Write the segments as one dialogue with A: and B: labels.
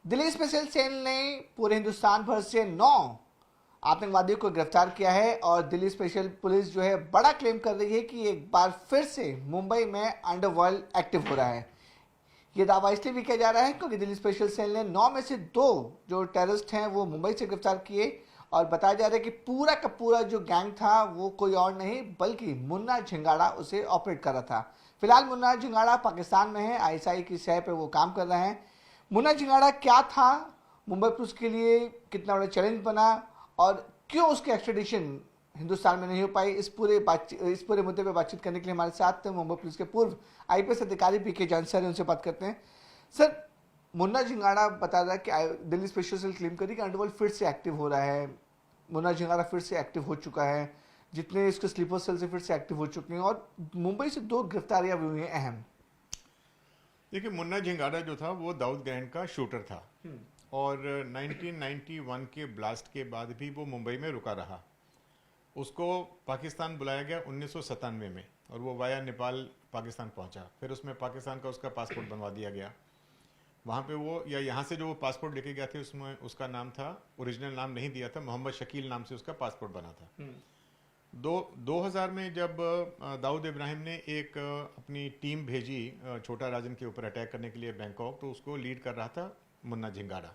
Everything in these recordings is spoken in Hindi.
A: दिल्ली स्पेशल सेल ने पूरे हिंदुस्तान भर से 9 आतंकवादियों को गिरफ्तार किया है और दिल्ली स्पेशल पुलिस जो है बड़ा क्लेम कर रही है कि एक बार फिर से मुंबई में अंडरवर्ल्ड एक्टिव हो रहा है। ये दावा इसलिए भी किया जा रहा है क्योंकि दिल्ली स्पेशल सेल ने 9 में से 2 जो टेररिस्ट हैं वो मुंबई से गिरफ्तार किए और बताया जा रहा है कि पूरा का पूरा जो गैंग था वो कोई और नहीं बल्कि मुन्ना झिंगाड़ा उसे ऑपरेट कर रहा था। फिलहाल मुन्ना झिंगाड़ा पाकिस्तान में है, आईएसआई की शह पे वो काम कर रहे हैं। मुन्ना झिंगाड़ा क्या था, मुंबई पुलिस के लिए कितना बड़ा चैलेंज बना और क्यों उसकी एक्स्ट्रेडिशन हिंदुस्तान में नहीं हो पाई, इस पूरे मुद्दे पे बातचीत करने के लिए हमारे साथ मुंबई पुलिस के पूर्व आईपीएस अधिकारी पीके जैन सर हैं, उनसे बात करते हैं। सर, मुन्ना झिंगाड़ा बता रहा है कि दिल्ली स्पेशल सेल क्लेम करी कि अंडरवर्ल्ड फिर से एक्टिव हो रहा है, मुन्ना झिंगाड़ा फिर से एक्टिव हो चुका है, जितने इसके स्लीपर सेल से फिर से एक्टिव हो चुके हैं और मुंबई से 2 गिरफ्तारियां भी हुई हैं अहम।
B: देखिए, मुन्ना झिंगाड़ा जो था वो दाऊद गैंग का शूटर था और 1991 के ब्लास्ट के बाद भी वो मुंबई में रुका रहा। उसको पाकिस्तान बुलाया गया 1997 में और वो वाया नेपाल पाकिस्तान पहुंचा। फिर उसमें पाकिस्तान का उसका पासपोर्ट बनवा दिया गया। वहाँ पे वो या यहाँ से जो वो पासपोर्ट लेके गया थे उसमें उसका नाम था, ओरिजिनल नाम नहीं दिया था, मोहम्मद शकील नाम से उसका पासपोर्ट बना था। 2000 में जब दाऊद इब्राहिम ने एक अपनी टीम भेजी छोटा राजन के ऊपर अटैक करने के लिए बैंकॉक, तो उसको लीड कर रहा था मुन्ना झिंगाड़ा।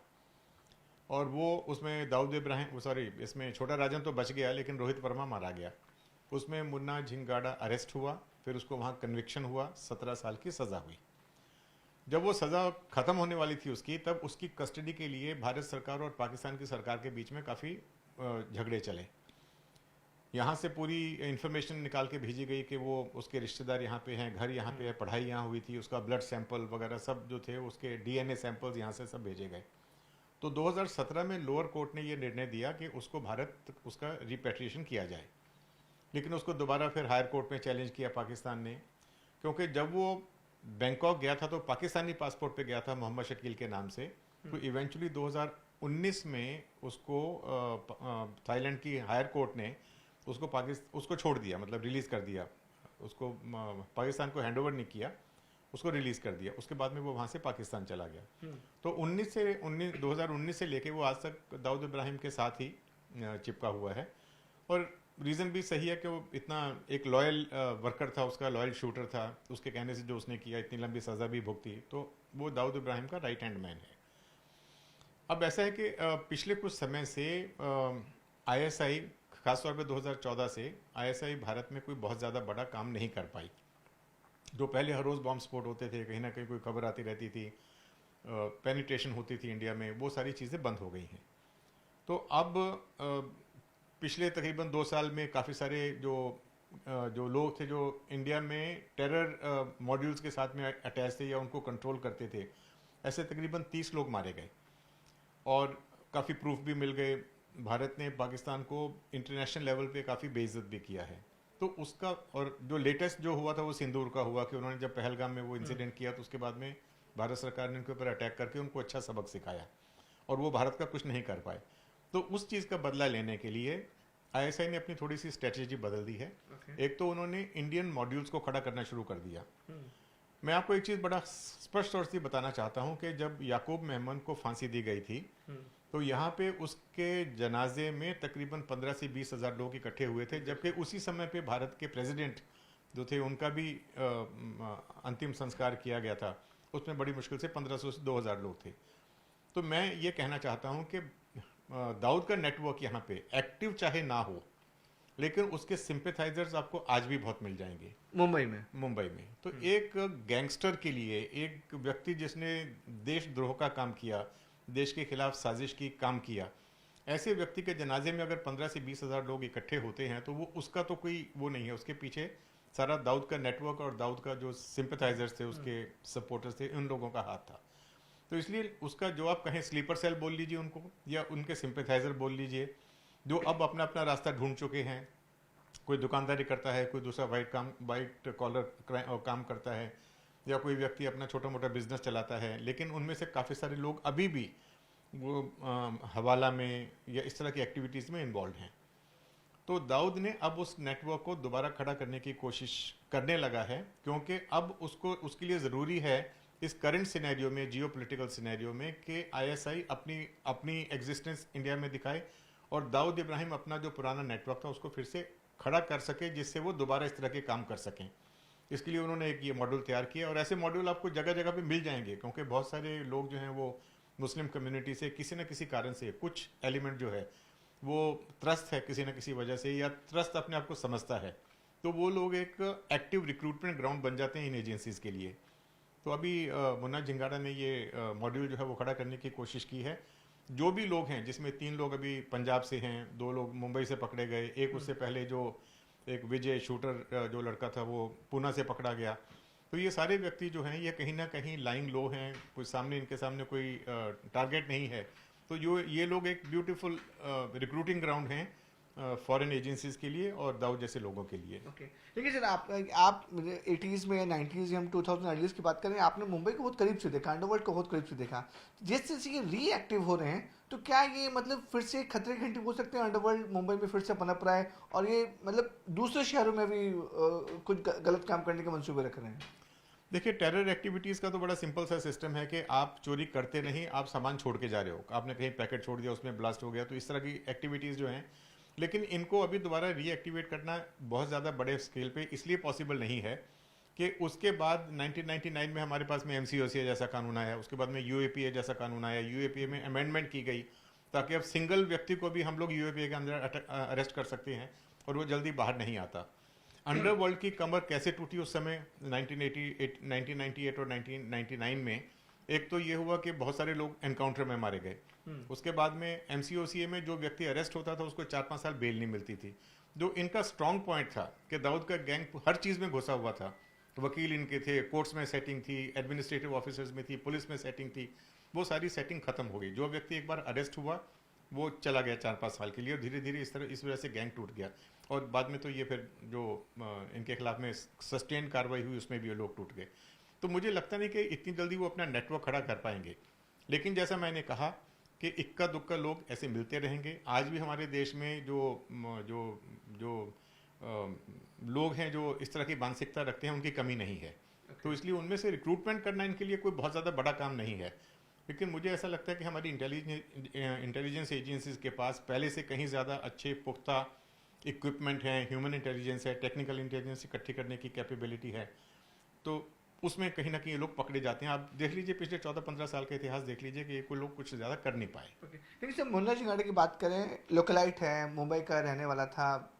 B: और वो उसमें दाऊद इब्राहिम इसमें छोटा राजन तो बच गया लेकिन रोहित वर्मा मारा गया। उसमें मुन्ना झिंगाड़ा अरेस्ट हुआ, फिर उसको वहाँ कन्विक्शन हुआ, 17 साल की सज़ा हुई। जब वो सज़ा ख़त्म होने वाली थी उसकी, तब उसकी कस्टडी के लिए भारत सरकार और पाकिस्तान की सरकार के बीच में काफ़ी झगड़े चले। यहाँ से पूरी इन्फॉर्मेशन निकाल के भेजी गई कि वो उसके रिश्तेदार यहाँ पे हैं, घर यहाँ पे है, पढ़ाई यहाँ हुई थी, उसका ब्लड सैंपल वगैरह सब जो थे, उसके डीएनए सैंपल्स यहाँ से सब भेजे गए। तो 2017 में लोअर कोर्ट ने ये निर्णय दिया कि उसको भारत उसका रिपेट्रिएशन किया जाए, लेकिन उसको दोबारा फिर हायर कोर्ट में चैलेंज किया पाकिस्तान ने, क्योंकि जब वो बैंकॉक गया था तो पाकिस्तानी पासपोर्ट पे गया था मोहम्मद शकील के नाम से। तो इवेंचुअली 2019 में उसको थाईलैंड की हायर कोर्ट ने उसको छोड़ दिया, मतलब रिलीज कर दिया उसको। पाकिस्तान को हैंडओवर नहीं किया, उसको रिलीज कर दिया। उसके बाद में वो वहाँ से पाकिस्तान चला गया। तो 2019 से लेके वो आज तक दाऊद इब्राहिम के साथ ही चिपका हुआ है। और रीज़न भी सही है कि वो इतना एक लॉयल वर्कर था, उसका लॉयल शूटर था, उसके कहने से जो उसने किया, इतनी लंबी सज़ा भी भुगती, तो वो दाऊद इब्राहिम का राइट हैंड मैन है। अब ऐसा है कि पिछले कुछ समय से आईएसआई, खासतौर पे 2014 से आईएसआई भारत में कोई बहुत ज़्यादा बड़ा काम नहीं कर पाई। जो पहले हर रोज़ बॉम्ब स्फोट होते थे, कहीं ना कहीं कोई खबर आती रहती थी, पेनिट्रेशन होती थी इंडिया में, वो सारी चीज़ें बंद हो गई हैं। तो अब पिछले तकरीबन 2 साल में काफ़ी सारे जो लोग थे जो इंडिया में टेरर मॉड्यूल्स के साथ में अटैच थे या उनको कंट्रोल करते थे, ऐसे तकरीबन 30 लोग मारे गए और काफ़ी प्रूफ भी मिल गए। भारत ने पाकिस्तान को इंटरनेशनल लेवल पे काफ़ी बेइज्जत भी किया है। तो उसका, और जो लेटेस्ट जो हुआ था वो सिंदूर का हुआ कि उन्होंने जब पहलगाम में वो इंसिडेंट किया तो उसके बाद में भारत सरकार ने उनके ऊपर अटैक करके उनको अच्छा सबक सिखाया और वो भारत का कुछ नहीं कर पाए। तो उस चीज़ का बदला लेने के लिए आईएसआई ने अपनी थोड़ी सी स्ट्रेटेजी बदल दी है। एक तो उन्होंने इंडियन मॉड्यूल्स को खड़ा करना शुरू कर दिया। मैं आपको एक चीज़ बड़ा स्पष्ट तौर से बताना चाहता हूँ कि जब याकूब मेमन को फांसी दी गई थी तो यहाँ पे उसके जनाजे में तकरीबन 15 से 20 हज़ार लोग इकट्ठे हुए थे, जबकि उसी समय पे भारत के प्रेसिडेंट जो थे उनका भी अंतिम संस्कार किया गया था। उसमें बड़ी मुश्किल से 1500 से 2000 लोग थे। तो मैं ये कहना चाहता हूँ कि दाऊद का नेटवर्क यहाँ पे एक्टिव चाहे ना हो, लेकिन उसके सिंपैथाइजर्स आपको आज भी बहुत मिल जाएंगे मुंबई में। तो एक गैंगस्टर के लिए, एक व्यक्ति जिसने देशद्रोह का काम किया, देश के खिलाफ साजिश की काम किया, ऐसे व्यक्ति के जनाजे में अगर 15 से 20 हज़ार लोग इकट्ठे होते हैं तो वो उसका तो कोई वो नहीं है। उसके पीछे सारा दाऊद का नेटवर्क और दाऊद का जो सिंपैथाइजर्स थे, उसके सपोर्टर्स थे, उन लोगों का हाथ था। तो इसलिए उसका जो आप कहें स्लीपर सेल बोल लीजिए उनको, या उनके सिंपैथाइजर बोल लीजिए, जो अब अपना अपना रास्ता ढूंढ चुके हैं। कोई दुकानदारी करता है, कोई दूसरा वाइट कॉलर काम करता है, या कोई व्यक्ति अपना छोटा मोटा बिजनेस चलाता है, लेकिन उनमें से काफ़ी सारे लोग अभी भी वो हवाला में या इस तरह की एक्टिविटीज़ में इन्वॉल्व हैं। तो दाऊद ने अब उस नेटवर्क को दोबारा खड़ा करने की कोशिश करने लगा है, क्योंकि अब उसके लिए ज़रूरी है इस करंट सिनेरियो में, जियो पोलिटिकल सिनेरियो में, कि आईएसआई अपनी अपनी एग्जिस्टेंस इंडिया में दिखाए और दाऊद इब्राहिम अपना जो पुराना नेटवर्क था उसको फिर से खड़ा कर सके, जिससे वो दोबारा इस तरह के काम कर सकें। इसके लिए उन्होंने एक ये मॉड्यूल तैयार किया और ऐसे मॉड्यूल आपको जगह जगह पे मिल जाएंगे, क्योंकि बहुत सारे लोग जो हैं वो मुस्लिम कम्युनिटी से किसी न किसी कारण से कुछ एलिमेंट जो है वो त्रस्त है किसी न किसी वजह से, या त्रस्त अपने आप को समझता है, तो वो लोग एक एक्टिव रिक्रूटमेंट ग्राउंड बन जाते हैं इन एजेंसीज के लिए। तो अभी मुन्ना झिंगाड़ा ने ये मॉड्यूल जो है वो खड़ा करने की कोशिश की है। जो भी लोग हैं, जिसमें 3 लोग अभी पंजाब से हैं, 2 लोग मुंबई से पकड़े गए, एक उससे पहले जो एक विजय शूटर जो लड़का था वो पूना से पकड़ा गया। तो ये सारे व्यक्ति जो हैं ये कहीं ना कहीं लाइंग लो हैं, कोई सामने इनके सामने कोई टारगेट नहीं है। तो ये लोग एक ब्यूटीफुल रिक्रूटिंग ग्राउंड हैं फॉरेन एजेंसीज के लिए और दाऊद जैसे लोगों के लिए।
A: ओके, देखिए सर, आप 80s में, 90s हम 2000 अर्लीज की बात करें, आपने मुंबई को बहुत करीब से देखा, अंडरवर्ल्ड को बहुत करीब से देखा। जिस तरह से ये रीएक्टिव हो रहे हैं, तो क्या ये मतलब फिर से खतरे की घंटी हो सकते हैं, अंडरवर्ल्ड मुंबई में फिर से पनप रहा है और ये मतलब दूसरे शहरों में भी कुछ गलत काम करने के मंसूबे रख रहे हैं?
B: देखिए, टेरर एक्टिविटीज़ का तो बड़ा सिंपल सा सिस्टम है कि आप चोरी करते नहीं, आप सामान छोड़ के जा रहे हो, आपने कहीं पैकेट छोड़ दिया, उसमें ब्लास्ट हो गया, तो इस तरह की एक्टिविटीज़ जो हैं। लेकिन इनको अभी दोबारा रीएक्टिवेट करना बहुत ज़्यादा बड़े स्केल पे इसलिए पॉसिबल नहीं है कि उसके बाद 1999 में हमारे पास में एमसीओसी जैसा कानून आया, उसके बाद में यूएपीए जैसा कानून आया, यूएपीए में अमेंडमेंट की गई ताकि अब सिंगल व्यक्ति को भी हम लोग यूएपीए के अंदर अरेस्ट कर सकते हैं और वो जल्दी बाहर नहीं आता। अंडरवर्ल्ड की कमर कैसे टूटी उस समय 1998 और 1999 में? एक तो ये हुआ कि बहुत सारे लोग एनकाउंटर में मारे गए, उसके बाद में एमसीओसीए में जो व्यक्ति अरेस्ट होता था उसको 4-5 साल बेल नहीं मिलती थी। जो इनका स्ट्रॉन्ग पॉइंट था कि दाऊद का गैंग हर चीज़ में घुसा हुआ था, वकील इनके थे, कोर्ट्स में सेटिंग थी, एडमिनिस्ट्रेटिव ऑफिसर्स में थी, पुलिस में सेटिंग थी, वो सारी सेटिंग खत्म हो गई। जो व्यक्ति एक बार अरेस्ट हुआ वो चला गया 4-5 साल के लिए और धीरे धीरे इस वजह से गैंग टूट गया। और बाद में तो ये फिर जो इनके खिलाफ में सस्टेन कार्रवाई हुई उसमें भी ये लोग टूट गए। तो मुझे लगता नहीं कि इतनी जल्दी वो अपना नेटवर्क खड़ा कर पाएंगे। लेकिन जैसा मैंने कहा कि इक्का दुक्का लोग ऐसे मिलते रहेंगे। आज भी हमारे देश में जो लोग हैं जो इस तरह की मानसिकता रखते हैं उनकी कमी नहीं है। तो इसलिए उनमें से रिक्रूटमेंट करना इनके लिए कोई बहुत ज़्यादा बड़ा काम नहीं है। लेकिन मुझे ऐसा लगता है कि हमारी इंटेलिजेंस एजेंसीज के पास पहले से कहीं ज़्यादा अच्छे पुख्ता इक्विपमेंट है, ह्यूमन इंटेलिजेंस है, टेक्निकल इंटेलिजेंस इकट्ठी करने की कैपेबिलिटी है। तो उसमें कहीं ना कहीं लोग पकड़े जाते हैं। आप देख लीजिए पिछले 14-15 साल का इतिहास देख लीजिए कि कोई लोग कुछ ज़्यादा कर नहीं पाए।
A: लेकिन सर, मुन्ना झिंगाड़ा की बात करें, लोकलाइट है, मुंबई का रहने वाला था,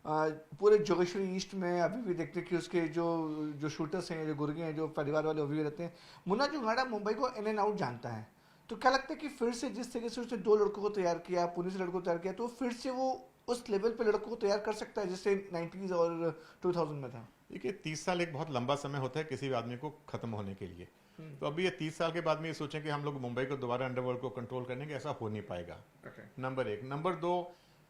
A: पूरे जोगेश्वरी ईस्ट में अभी भी देखते हैं कि उसके जो शूटर्स हैं, जो गुर्गे हैं, जो परिवार वाले अभी भी रहते हैं। मुन्ना झिंगाड़ा मुंबई को इन एंड आउट जानता है, तो क्या लगता है कि फिर से जिस तरीके से उसने 2 लड़कों को तैयार किया, पुणे से लड़कों को तैयार किया, तो फिर से वो उस लेवल पे लड़कों को तैयार कर सकता है जैसे 90s और 2000 में था?
B: देखिए, 30 साल एक बहुत लंबा समय होता है किसी भी आदमी को खत्म होने के लिए। तो अभी ये 30 साल के बाद में ये सोचें कि हम लोग मुंबई को दोबारा अंडरवर्ल्ड को कंट्रोल करने के, ऐसा हो नहीं पाएगा। नंबर 1। नंबर 2,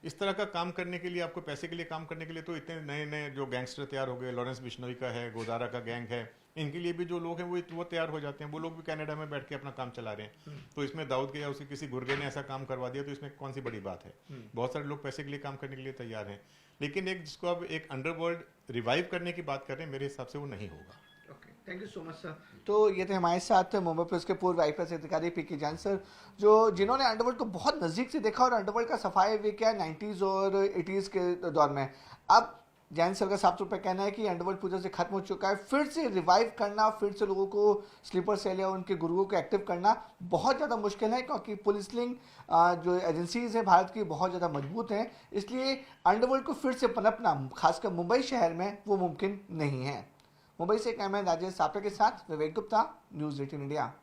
B: इस तरह का काम करने के लिए, आपको पैसे के लिए काम करने के लिए तो इतने नए नए जो गैंगस्टर तैयार हो गए, लॉरेंस बिश्नोई का है, गोदारा का गैंग है, इनके लिए भी जो लोग हैं वो तैयार हो जाते हैं। वो लोग भी कनाडा में बैठ के अपना काम चला रहे हैं। तो इसमें दाऊद के या उसके किसी गुर्गे ने ऐसा काम करवा दिया तो इसमें कौन सी बड़ी बात है? बहुत सारे लोग पैसे के लिए काम करने के लिए तैयार हैं। लेकिन एक जिसको अब एक अंडरवर्ल्ड रिवाइव करने की बात कर रहे हैं, मेरे हिसाब से वो नहीं होगा।
A: Thank you so much sir. तो ये थे हमारे साथ मुंबई पुलिस के पूर्व आईपीएस अधिकारी पीके जैन सर, जिन्होंने अंडरवर्ल्ड को बहुत नज़दीक से देखा और अंडरवर्ल्ड का सफाया भी किया 90s और 80s के दौर में। अब जैन सर का साफ तौर पर कहना है कि अंडरवर्ल्ड पूजा से खत्म हो चुका है, फिर से रिवाइव करना, फिर से लोगों को स्लीपर सेल या उनके गुरुओं को एक्टिव करना बहुत ज़्यादा मुश्किल है, क्योंकि पुलिस लिंक जो एजेंसीज हैं भारत की बहुत ज़्यादा मजबूत हैं। इसलिए अंडरवर्ल्ड को फिर से पनपना, खासकर मुंबई शहर में, वो मुमकिन नहीं है। मुंबई से कैमरा राजेश सापरे के साथ विवेक गुप्ता, न्यूज़ 18 इंडिया।